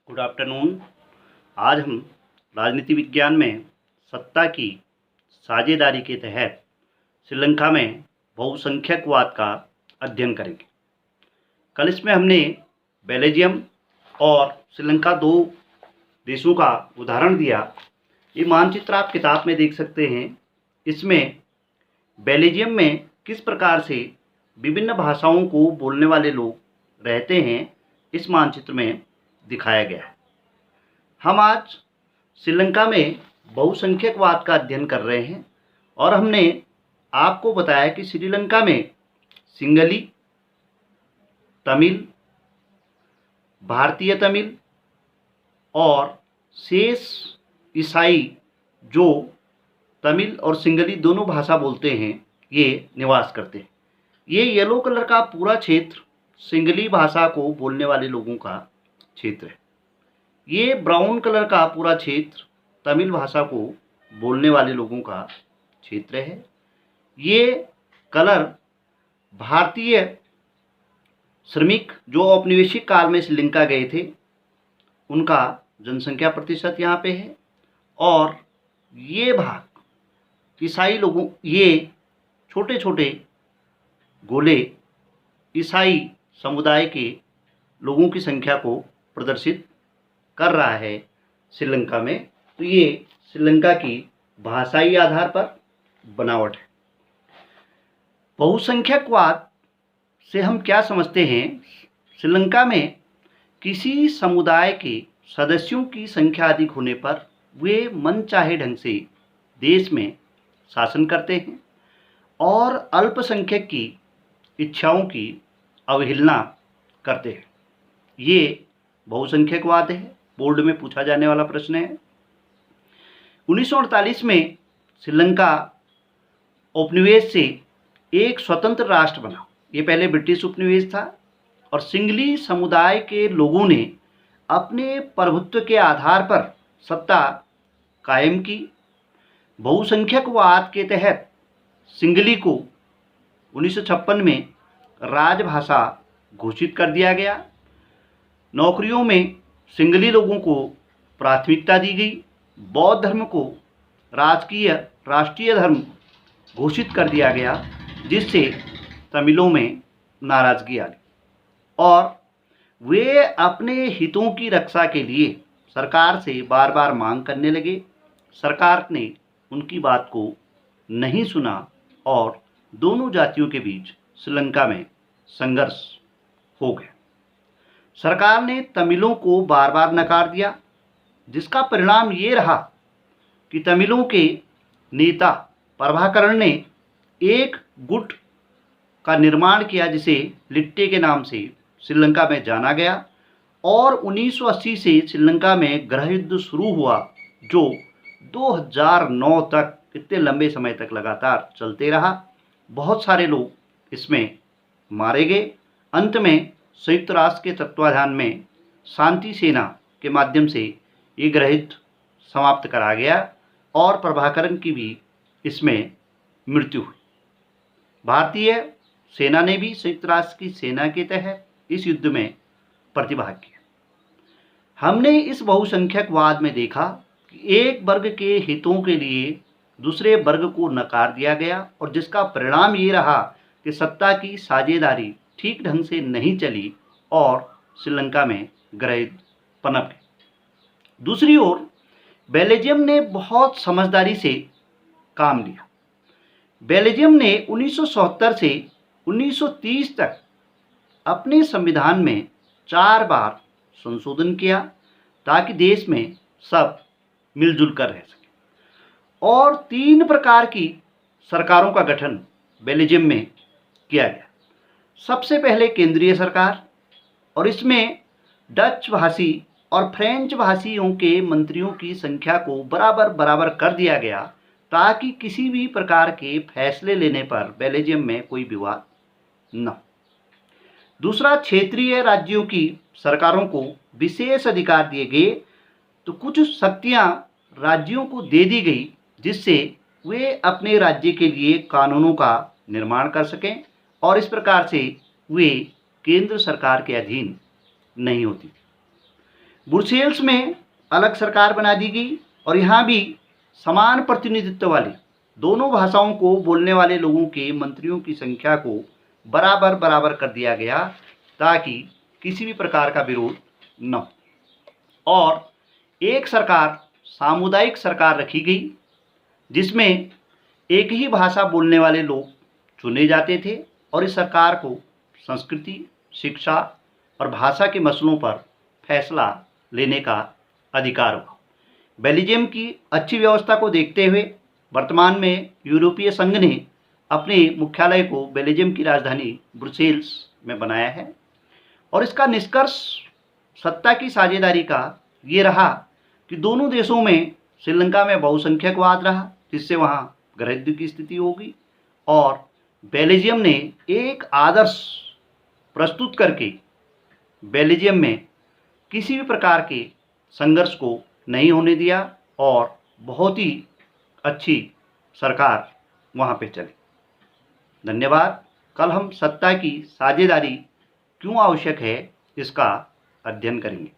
Good afternoon. आज हम राजनीति विज्ञान में सत्ता की साझेदारी के तहत श्रीलंका में बहुसंख्यकवाद का अध्ययन करेंगे। कल इसमें हमने बेल्जियम और श्रीलंका दो देशों का उदाहरण दिया। ये मानचित्र आप किताब में देख सकते हैं। इसमें बेल्जियम में किस प्रकार से विभिन्न भाषाओं को बोलने वाले लोग रहते हैं, इस मानचित्र में दिखाया गया है। हम आज श्रीलंका में बहुसंख्यकवाद का अध्ययन कर रहे हैं और हमने आपको बताया कि श्रीलंका में सिंगली, तमिल, भारतीय तमिल और शेष ईसाई जो तमिल और सिंगली दोनों भाषा बोलते हैं, ये निवास करते हैं। ये येलो कलर का पूरा क्षेत्र सिंगली भाषा को बोलने वाले लोगों का क्षेत्र है। ये ब्राउन कलर का पूरा क्षेत्र तमिल भाषा को बोलने वाले लोगों का क्षेत्र है। ये कलर भारतीय श्रमिक जो औपनिवेशिक काल में श्रीलंका गए थे, उनका जनसंख्या प्रतिशत यहाँ पे है। और ये भाग ईसाई लोगों, ये छोटे छोटे गोले ईसाई समुदाय के लोगों की संख्या को प्रदर्शित कर रहा है श्रीलंका में। तो ये श्रीलंका की भाषाई आधार पर बनावट है। बहुसंख्यकवाद से हम क्या समझते हैं? श्रीलंका में किसी समुदाय के सदस्यों की संख्या अधिक होने पर वे मनचाहे ढंग से देश में शासन करते हैं और अल्पसंख्यक की इच्छाओं की अवहेलना करते हैं। ये बहुसंख्यकवाद है। बोर्ड में पूछा जाने वाला प्रश्न है। 1948 में श्रीलंका उपनिवेश से एक स्वतंत्र राष्ट्र बना। ये पहले ब्रिटिश उपनिवेश था और सिंगली समुदाय के लोगों ने अपने प्रभुत्व के आधार पर सत्ता कायम की। बहुसंख्यकवाद के तहत सिंगली को 1956 में राजभाषा घोषित कर दिया गया। नौकरियों में सिंगली लोगों को प्राथमिकता दी गई। बौद्ध धर्म को राष्ट्रीय धर्म घोषित कर दिया गया, जिससे तमिलों में नाराजगी आ गई और वे अपने हितों की रक्षा के लिए सरकार से बार बार मांग करने लगे। सरकार ने उनकी बात को नहीं सुना और दोनों जातियों के बीच श्रीलंका में संघर्ष हो गया। सरकार ने तमिलों को बार बार नकार दिया, जिसका परिणाम ये रहा कि तमिलों के नेता प्रभाकरण ने एक गुट का निर्माण किया, जिसे लिट्टे के नाम से श्रीलंका में जाना गया। और 1980 से श्रीलंका में गृह युद्ध शुरू हुआ, जो 2009 तक, इतने लंबे समय तक लगातार चलते रहा। बहुत सारे लोग इसमें मारे गए। अंत में संयुक्त राष्ट्र के तत्वाधान में शांति सेना के माध्यम से ये गृह युद्ध समाप्त करा गया और प्रभाकरण की भी इसमें मृत्यु हुई। भारतीय सेना ने भी संयुक्त राष्ट्र की सेना के तहत इस युद्ध में प्रतिभाग किया। हमने इस बहुसंख्यकवाद में देखा कि एक वर्ग के हितों के लिए दूसरे वर्ग को नकार दिया गया और जिसका परिणाम ये रहा कि सत्ता की साझेदारी ठीक ढंग से नहीं चली और श्रीलंका में गृह युद्ध पनप गए। दूसरी ओर बेल्जियम ने बहुत समझदारी से काम लिया। बेल्जियम ने 1970 से 1930 तक अपने संविधान में 4 बार संशोधन किया, ताकि देश में सब मिलजुल कर रह सके। और 3 प्रकार की सरकारों का गठन बेल्जियम में किया गया। सबसे पहले केंद्रीय सरकार, और इसमें डच भाषी और फ्रेंच भाषियों के मंत्रियों की संख्या को बराबर बराबर कर दिया गया, ताकि किसी भी प्रकार के फैसले लेने पर बेल्जियम में कोई विवाद न हो। दूसरा, क्षेत्रीय राज्यों की सरकारों को विशेष अधिकार दिए गए, तो कुछ शक्तियां राज्यों को दे दी गई, जिससे वे अपने राज्य के लिए कानूनों का निर्माण कर सकें और इस प्रकार से वे केंद्र सरकार के अधीन नहीं होती। ब्रुसेल्स में अलग सरकार बना दी गई और यहाँ भी समान प्रतिनिधित्व वाली दोनों भाषाओं को बोलने वाले लोगों के मंत्रियों की संख्या को बराबर बराबर कर दिया गया ताकि किसी भी प्रकार का विरोध न हो। और एक सरकार, सामुदायिक सरकार रखी गई जिसमें एक ही भाषा बोलने वाले लोग चुने जाते थे और इस सरकार को संस्कृति, शिक्षा और भाषा के मसलों पर फैसला लेने का अधिकार हुआ। बेल्जियम की अच्छी व्यवस्था को देखते हुए वर्तमान में यूरोपीय संघ ने अपने मुख्यालय को बेल्जियम की राजधानी ब्रुसेल्स में बनाया है और इसका निष्कर्ष सत्ता की साझेदारी का ये रहा कि दोनों देशों में श्रीलंका में बहुसंख्यकवाद रहा जिससे वहाँ गृहयुद्ध की स्थिति होगी और बेल्जियम ने एक आदर्श प्रस्तुत करके बेल्जियम में किसी भी प्रकार के संघर्ष को नहीं होने दिया और बहुत ही अच्छी सरकार वहाँ पे चली। धन्यवाद। कल हम सत्ता की साझेदारी क्यों आवश्यक है इसका अध्ययन करेंगे।